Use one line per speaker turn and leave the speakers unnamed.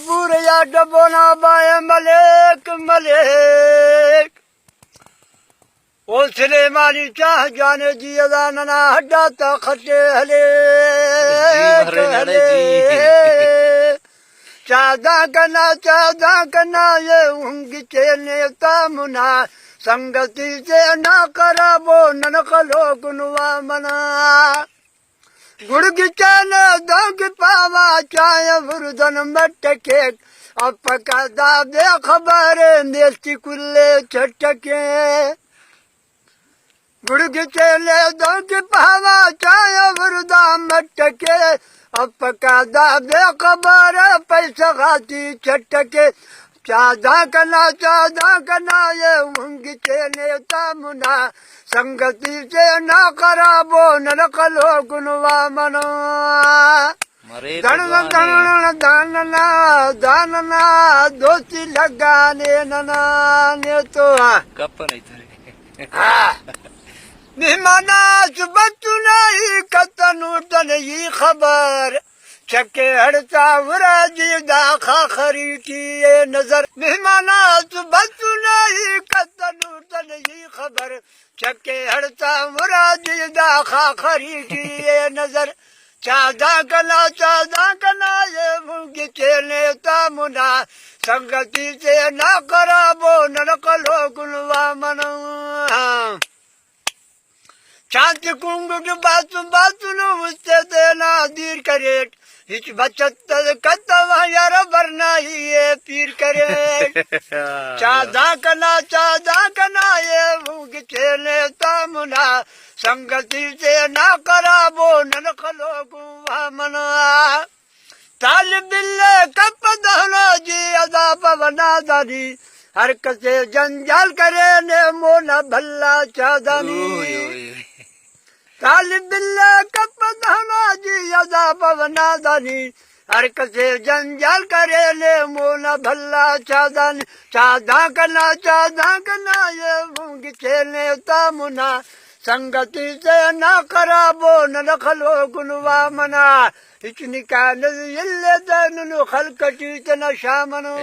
पूरे या डबोना बाय मलेक मलेक ओ सुलेमानी चाह जाने जी अदा नना हड्डा ता खटे हले चादा कना ये उंगी चेने तामुना संगति से ना कराबो ननकलो गुनवा मना गुड़ की चेने दंग पावा चाय वरुदन मटके अब पका दादे खबरे नेस्ती कुल्ले छटके गुड़ की चेने दंग पावा चाय वरुदा मटके अब पका दादे खबरे पैसा खाती छटके चादा कना ये उंगी चेने तामुना संगति से ना कराबो नरकलो गुनवा मनो दानना दोस्ती लगाने नना ने तो मेहमाना सुबतु नहीं कतनु तन ये खबर चके हड़ता वराजी दाखा खरी की ये नजर मेहमाना सुबतु नहीं कतनु तन ये खबर चके हड़ता वराजी दाखा खरी की ये नजर चादा कना ये मुंगी चेने तामुना संगति से ना कराबो नरकलो गुनवा मनो शांति कुंग के बातु नो मुझसे देना दीर करे हिच बचत कतवा यार वरना ही ये पीर करे चादा कना ये मुंग चेने तामुना संगति से ना कराबो ननखलो गुवा मना ताल बिल्ले कप दहलो जी अदा पवना दानी हर कसे जंजाल करे ने मोना भल्ला चादानी ताल बिल्ले कप दहलो जी अदा पवना दानी हर कसे जंजाल करे ले मोना भल्ला चादानी चादा कना ये मूंगी चेने तामुना संगति से ना कराबो ननखलो गुनवा मना इतनी कान इल्ले दनु खलकटी तना शामनो